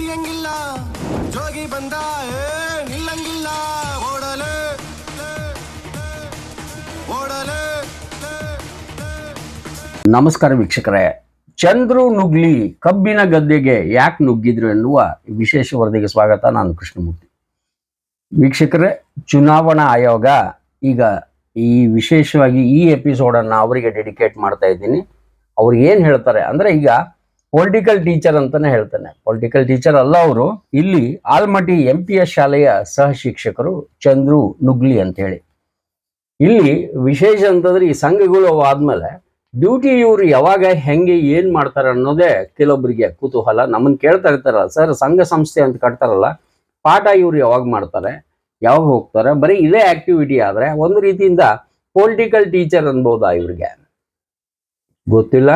ಹಿಡಿಯಂಗಿಲ್ಲ ಜೋಗಿ ಬಂದ ನಿಲ್ಲಂಗಿಲ್ಲ ಓಡಲೆ ಓಡಲೆ. ನಮಸ್ಕಾರ ವೀಕ್ಷಕರೇ, ಚಂದ್ರು ನುಗ್ಲಿ ಕಬ್ಬಿನ ಗದ್ದೆಗೆ ಯಾಕೆ ನುಗ್ಗಿದ್ರು ಎನ್ನುವ ವಿಶೇಷ ವರದಿಗೆ ಸ್ವಾಗತ. ನಾನು ಕೃಷ್ಣಮೂರ್ತಿ. ವೀಕ್ಷಕರೇ, ಚುನಾವಣಾ ಆಯೋಗ ಈಗ ಈ ವಿಶೇಷವಾಗಿ ಈ ಎಪಿಸೋಡನ್ನು ಅವರಿಗೆ ಡೆಡಿಕೇಟ್ ಮಾಡ್ತಾ ಇದ್ದೀನಿ. ಅವ್ರು ಏನು ಹೇಳ್ತಾರೆ ಅಂದರೆ, ಈಗ ಪೊಲಿಟಿಕಲ್ ಟೀಚರ್ ಅಂತಾನೆ ಹೇಳ್ತಾನೆ. ಪೊಲಿಟಿಕಲ್ ಟೀಚರ್ ಅಲ್ಲ ಅವರು. ಇಲ್ಲಿ ಆಲ್ಮಟ್ಟಿ MPS ಶಾಲೆಯ ಸಹ ಶಿಕ್ಷಕರು ಚಂದ್ರು ನುಗ್ಲಿ ಅಂತ ಹೇಳಿ. ಇಲ್ಲಿ ವಿಶೇಷ ಅಂತಂದ್ರೆ, ಈ ಸಂಘಗಳು ಆದ್ಮೇಲೆ ಡ್ಯೂಟಿ ಇವರು ಯಾವಾಗ ಹೆಂಗೆ ಏನ್ ಮಾಡ್ತಾರೆ ಅನ್ನೋದೇ ಕೆಲವೊಬ್ಬರಿಗೆ ಕುತೂಹಲ. ನಮ್ಮನ್ನ ಕೇಳ್ತಾ ಇರ್ತಾರಲ್ಲ, ಸರ್ ಸಂಘ ಸಂಸ್ಥೆ ಅಂತ ಕಟ್ತಾರಲ್ಲ, ಪಾಠ ಇವ್ರು ಯಾವಾಗ ಮಾಡ್ತಾರೆ, ಯಾವಾಗ ಹೋಗ್ತಾರೆ, ಬರೀ ಇದೇ ಆಕ್ಟಿವಿಟಿ ಆದ್ರೆ ಒಂದು ರೀತಿಯಿಂದ ಪೊಲಿಟಿಕಲ್ ಟೀಚರ್ ಅನ್ಬೋದಾ ಇವ್ರಿಗೆ ಗೊತ್ತಿಲ್ಲ.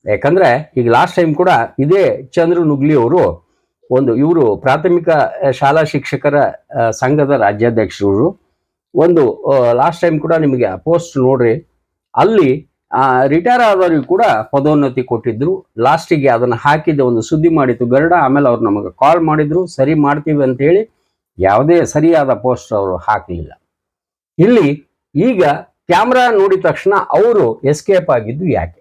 ಯಾಕಂದ್ರೆ ಈಗ ಲಾಸ್ಟ್ ಟೈಮ್ ಕೂಡ ಇದೇ ಚಂದ್ರು ನುಗ್ಲಿ ಅವರು ಇವರು ಪ್ರಾಥಮಿಕ ಶಾಲಾ ಶಿಕ್ಷಕರ ಸಂಘದ ರಾಜ್ಯಾಧ್ಯಕ್ಷರು. ಲಾಸ್ಟ್ ಟೈಮ್ ಕೂಡ ನಿಮಗೆ ಪೋಸ್ಟ್ ನೋಡ್ರಿ, ಅಲ್ಲಿ ರಿಟೈರ್ ಆದವರಿಗೂ ಕೂಡ ಪದೋನ್ನತಿ ಕೊಟ್ಟಿದ್ರು. ಲಾಸ್ಟಿಗೆ ಅದನ್ನ ಹಾಕಿದ್ದೆ ಒಂದು ಸುದ್ದಿ ಮಾಡಿತ್ತು ಗರುಡ. ಆಮೇಲೆ ಅವ್ರು ನಮಗೆ ಕಾಲ್ ಮಾಡಿದ್ರು, ಸರಿ ಮಾಡ್ತೀವಿ ಅಂತ ಹೇಳಿ. ಯಾವುದೇ ಸರಿಯಾದ ಪೋಸ್ಟ್ ಅವರು ಹಾಕಲಿಲ್ಲ. ಇಲ್ಲಿ ಈಗ ಕ್ಯಾಮ್ರಾ ನೋಡಿದ ತಕ್ಷಣ ಅವರು ಎಸ್ಕೇಪ್ ಆಗಿದ್ದು ಯಾಕೆ?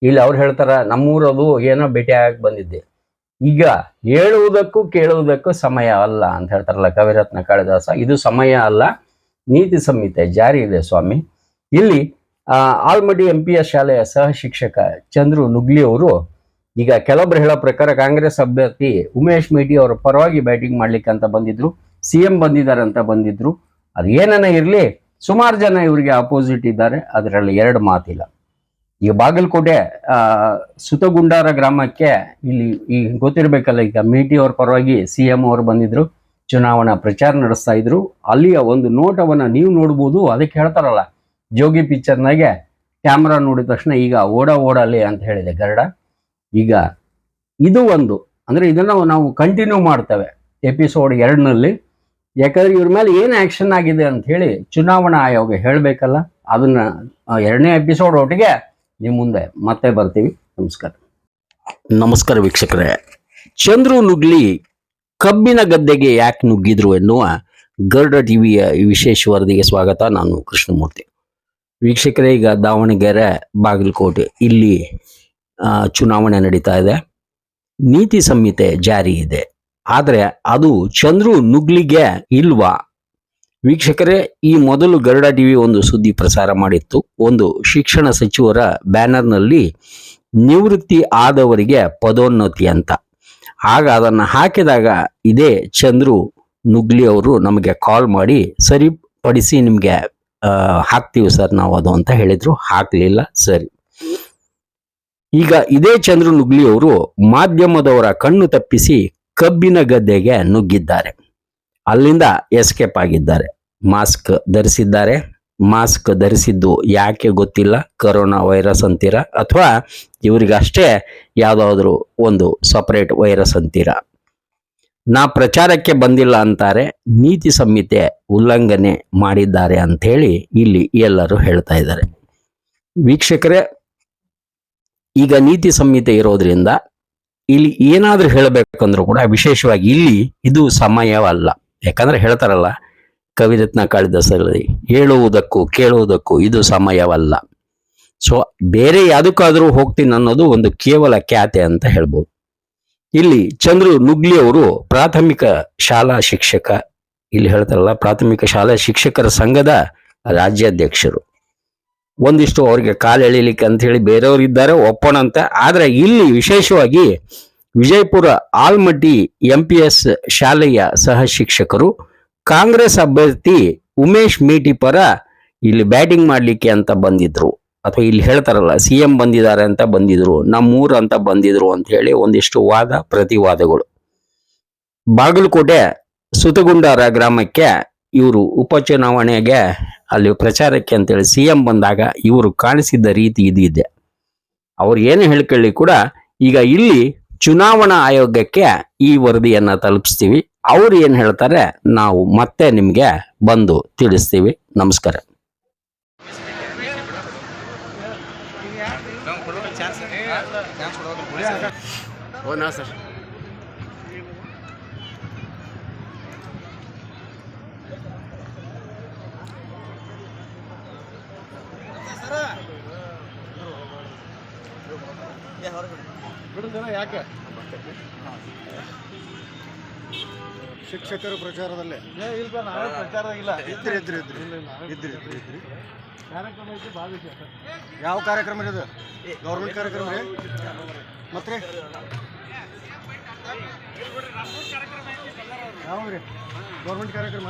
ಇಲ್ಲಿ ಅವ್ರು ಹೇಳ್ತಾರ, ನಮ್ಮೂರದು ಏನೋ ಭೇಟಿ ಆಗಿ ಬಂದಿದ್ದೆ. ಈಗ ಹೇಳುವುದಕ್ಕೂ ಕೇಳುವುದಕ್ಕೂ ಸಮಯ ಅಲ್ಲ ಅಂತ ಹೇಳ್ತಾರಲ್ಲ ಕವಿರತ್ನ ಕಾಳಿದಾಸ. ಇದು ಸಮಯ ಅಲ್ಲ, ನೀತಿ ಸಂಹಿತೆ ಜಾರಿ ಇದೆ ಸ್ವಾಮಿ. ಇಲ್ಲಿ ಆಲ್ಮಟ್ಟಿ MPS ಶಾಲೆಯ ಸಹ ಶಿಕ್ಷಕ ಚಂದ್ರು ನುಗ್ಲಿ ಅವರು ಈಗ ಕೆಲವೊಬ್ರು ಹೇಳೋ ಪ್ರಕಾರ ಕಾಂಗ್ರೆಸ್ ಅಭ್ಯರ್ಥಿ ಉಮೇಶ್ ಮೇಟಿ ಅವರ ಪರವಾಗಿ ಬ್ಯಾಟಿಂಗ್ ಮಾಡ್ಲಿಕ್ಕೆ ಅಂತ ಬಂದಿದ್ರು. CM ಬಂದಿದ್ದಾರೆ ಅಂತ ಬಂದಿದ್ರು. ಅದು ಏನನ್ನ ಇರಲಿ, ಸುಮಾರು ಜನ ಇವರಿಗೆ ಅಪೋಸಿಟ್ ಇದ್ದಾರೆ, ಅದರಲ್ಲಿ ಎರಡು ಮಾತಿಲ್ಲ. ಈಗ ಬಾಗಲಕೋಟೆ ಸುತಗುಂಡಾರ ಗ್ರಾಮಕ್ಕೆ ಇಲ್ಲಿ ಈಗ ಗೊತ್ತಿರಬೇಕಲ್ಲ, ಈಗ ಮೇಟಿ ಅವ್ರ ಪರವಾಗಿ CM ಅವರು ಬಂದಿದ್ರು, ಚುನಾವಣಾ ಪ್ರಚಾರ ನಡೆಸ್ತಾ ಇದ್ರು. ಅಲ್ಲಿಯ ಒಂದು ನೋಟವನ್ನ ನೀವು ನೋಡ್ಬೋದು. ಅದಕ್ಕೆ ಹೇಳ್ತಾರಲ್ಲ, ಜೋಗಿ ಪಿಕ್ಚರ್ನಾಗೆ ಕ್ಯಾಮ್ರಾ ನೋಡಿದ ತಕ್ಷಣ ಈಗ ಓಡಲಿ ಅಂತ ಹೇಳಿದೆ ಗರುಡ. ಈಗ ಇದು ಅಂದ್ರೆ ಇದನ್ನ ನಾವು ಕಂಟಿನ್ಯೂ ಮಾಡ್ತೇವೆ ಎಪಿಸೋಡ್ 2ನಲ್ಲಿ. ಯಾಕಂದ್ರೆ ಇವ್ರ ಮೇಲೆ ಏನು ಆಕ್ಷನ್ ಆಗಿದೆ ಅಂತ ಹೇಳಿ ಚುನಾವಣಾ ಆಯೋಗ ಹೇಳಬೇಕಲ್ಲ. ಅದನ್ನ 2ನೇ ಎಪಿಸೋಡ್ ಒಟ್ಟಿಗೆ ನಿಮ್ಮ ಮುಂದೆ ಮತ್ತೆ ಬರ್ತೀವಿ. ನಮಸ್ಕಾರ ವೀಕ್ಷಕರೇ, ಚಂದ್ರು ನುಗ್ಲಿ ಕಬ್ಬಿನ ಗದ್ದೆಗೆ ಯಾಕೆ ನುಗ್ಗಿದ್ರು ಎನ್ನುವ ಗರುಡ ಟಿವಿಯ ವಿಶೇಷ ವರದಿಗೆ ಸ್ವಾಗತ. ನಾನು ಕೃಷ್ಣಮೂರ್ತಿ. ವೀಕ್ಷಕರೇ, ಈಗ ದಾವಣಗೆರೆ, ಬಾಗಲಕೋಟೆ ಇಲ್ಲಿ ಚುನಾವಣೆ ನಡೀತಾ ಇದೆ. ನೀತಿ ಸಂಹಿತೆ ಜಾರಿ ಇದೆ. ಆದರೆ ಅದು ಚಂದ್ರು ನುಗ್ಲಿಗೆ ಇಲ್ವಾ? ವೀಕ್ಷಕರೇ, ಈ ಮೊದಲು ಗರುಡ ಟಿವಿ ಒಂದು ಸುದ್ದಿ ಪ್ರಸಾರ ಮಾಡಿತ್ತು. ಒಂದು ಶಿಕ್ಷಣ ಸಚಿವರ ಬ್ಯಾನರ್ನಲ್ಲಿ ನಿವೃತ್ತಿ ಆದವರಿಗೆ ಪದೋನ್ನತಿ ಅಂತ. ಆಗ ಅದನ್ನು ಹಾಕಿದಾಗ ಇದೇ ಚಂದ್ರು ನುಗ್ಲಿ ಅವರು ನಮಗೆ ಕಾಲ್ ಮಾಡಿ, ಸರಿಪಡಿಸಿ ನಿಮಗೆ ಹಾಕ್ತೀವಿ ಸರ್ ನಾವು ಅದು ಅಂತ ಹೇಳಿದ್ರು. ಹಾಕ್ಲಿಲ್ಲ. ಸರಿ, ಈಗ ಇದೇ ಚಂದ್ರು ನುಗ್ಲಿ ಅವರು ಮಾಧ್ಯಮದವರ ಕಣ್ಣು ತಪ್ಪಿಸಿ ಕಬ್ಬಿನ ಗದ್ದೆಗೆ ನುಗ್ಗಿದ್ದಾರೆ. ಅಲ್ಲಿಂದ ಎಸ್ಕೇಪ್ ಆಗಿದ್ದಾರೆ. ಮಾಸ್ಕ್ ಧರಿಸಿದ್ದಾರೆ. ಮಾಸ್ಕ್ ಧರಿಸಿದ್ದು ಯಾಕೆ ಗೊತ್ತಿಲ್ಲ. ಕೊರೋನಾ ವೈರಸ್ ಅಂತೀರ ಅಥವಾ ಇವರಿಗಷ್ಟೇ ಯಾವುದಾದ್ರೂ ಒಂದು ಸಪರೇಟ್ ವೈರಸ್ ಅಂತೀರ. ನಾ ಪ್ರಚಾರಕ್ಕೆ ಬಂದಿಲ್ಲ ಅಂತಾರೆ. ನೀತಿ ಸಂಹಿತೆ ಉಲ್ಲಂಘನೆ ಮಾಡಿದ್ದಾರೆ ಅಂತ ಹೇಳಿ ಇಲ್ಲಿ ಎಲ್ಲರೂ ಹೇಳ್ತಾ ಇದ್ದಾರೆ. ವೀಕ್ಷಕರೇ, ಈಗ ನೀತಿ ಸಂಹಿತೆ ಇರೋದ್ರಿಂದ ಇಲ್ಲಿ ಏನಾದ್ರೂ ಹೇಳಬೇಕಂದ್ರೂ ಕೂಡ ವಿಶೇಷವಾಗಿ ಇಲ್ಲಿ ಇದು ಸಮಯವಲ್ಲ. ಯಾಕಂದ್ರೆ ಹೇಳ್ತಾರಲ್ಲ ಕವಿರತ್ನ ಕಾಳಿದಾಸರಲ್ಲಿ, ಹೇಳುವುದಕ್ಕೂ ಕೇಳುವುದಕ್ಕೂ ಇದು ಸಮಯವಲ್ಲ. ಸೊ ಬೇರೆ ಯಾವುದಕ್ಕಾದ್ರೂ ಹೋಗ್ತೀನಿ ಅನ್ನೋದು ಒಂದು ಕೇವಲ ಖ್ಯಾತೆ ಅಂತ ಹೇಳ್ಬೋದು. ಇಲ್ಲಿ ಚಂದ್ರು ನುಗ್ಲಿ ಅವರು ಪ್ರಾಥಮಿಕ ಶಾಲಾ ಶಿಕ್ಷಕ. ಇಲ್ಲಿ ಹೇಳ್ತಾರಲ್ಲ ಪ್ರಾಥಮಿಕ ಶಾಲಾ ಶಿಕ್ಷಕರ ಸಂಘದ ರಾಜ್ಯಾಧ್ಯಕ್ಷರು. ಒಂದಿಷ್ಟು ಅವ್ರಿಗೆ ಕಾಲು ಎಳಿಲಿಕ್ಕೆ ಅಂತ ಹೇಳಿ ಬೇರೆಯವರು ಇದ್ದಾರೆ, ಒಪ್ಪೋಣಂತ. ಆದ್ರೆ ಇಲ್ಲಿ ವಿಶೇಷವಾಗಿ ವಿಜಯಪುರ ಆಲ್ಮಟ್ಟಿ MPS ಶಾಲೆಯ ಸಹ ಶಿಕ್ಷಕರು ಕಾಂಗ್ರೆಸ್ ಅಭ್ಯರ್ಥಿ ಉಮೇಶ್ ಮೇಟಿ ಪರ ಇಲ್ಲಿ ಬ್ಯಾಟಿಂಗ್ ಮಾಡ್ಲಿಕ್ಕೆ ಅಂತ ಬಂದಿದ್ರು. ಅಥವಾ ಇಲ್ಲಿ ಹೇಳ್ತಾರಲ್ಲ CM ಬಂದಿದ್ದಾರೆ ಅಂತ ಬಂದಿದ್ರು, ನಮ್ಮೂರು ಅಂತ ಬಂದಿದ್ರು ಅಂತ ಹೇಳಿ ಒಂದಿಷ್ಟು ವಾದ ಪ್ರತಿವಾದಗಳು. ಬಾಗಲಕೋಟೆ ಸುತಗುಂಡಾರ ಗ್ರಾಮಕ್ಕೆ ಇವರು ಉಪಚುನಾವಣೆಗೆ ಅಲ್ಲಿ ಪ್ರಚಾರಕ್ಕೆ ಅಂತೇಳಿ CM ಬಂದಾಗ ಇವರು ಕಾಣಿಸಿದ್ದ ರೀತಿ ಇದೆ. ಅವ್ರು ಏನು ಹೇಳ್ಕೊಳ್ಳಿ ಕೂಡ ಈಗ ಇಲ್ಲಿ ಚುನಾವಣಾ ಆಯೋಗಕ್ಕೆ ಈ ವರದಿಯನ್ನ ತಲುಪಿಸ್ತೀವಿ. ಅವ್ರು ಏನು ಹೇಳ್ತಾರೆ ನಾವು ಮತ್ತೆ ನಿಮ್ಗೆ ಬಂದು ತಿಳಿಸ್ತೀವಿ. ನಮಸ್ಕಾರ. Oh, no, sir. ಯಾಕೆ ಶಿಕ್ಷಕರ ಪ್ರಚಾರದಲ್ಲೇ ಯಾವ ಕಾರ್ಯಕ್ರಮ ಇದು? ಗೌರ್ಮೆಂಟ್ ಕಾರ್ಯಕ್ರಮ ರೀ? ಮತ್ತೆ ಯಾವ್ರಿ ಗೌರ್ಮೆಂಟ್ ಕಾರ್ಯಕ್ರಮ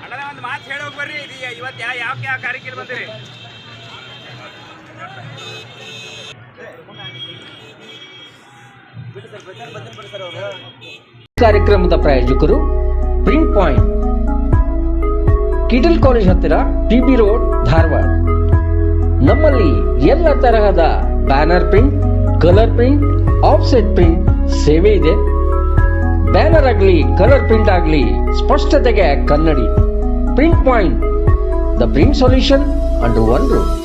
ಅಂದ್ರೆ ಒಂದು ಮಾತು ಹೇಳೋಕೆ ಬರ್ರಿ. ಇವತ್ತು ಯಾವ ಕಾರ್ಯಕ್ರಮ ಬಂದಿರಿ? ಕಾರ್ಯಕ್ರಮದ ಪ್ರಾಯೋಜಕರು ಪ್ರಿಂಟ್ ಪಾಯಿಂಟ್, ಕಿಟಲ್ ಕಾಲೇಜ್ ಹತ್ತಿರ, ಟಿಬಿ ರೋಡ್, ಧಾರವಾಡ. ನಮ್ಮಲ್ಲಿ ಎಲ್ಲ ತರಹದ banner print, colour print, offset print ಸೇವೆ ಇದೆ. ಬ್ಯಾನರ್ ಆಗಲಿ, ಕಲರ್ ಪ್ರಿಂಟ್ ಆಗಲಿ, ಸ್ಪಷ್ಟತೆಗೆ ಕನ್ನಡಿ. Print point, the print solution under one roof.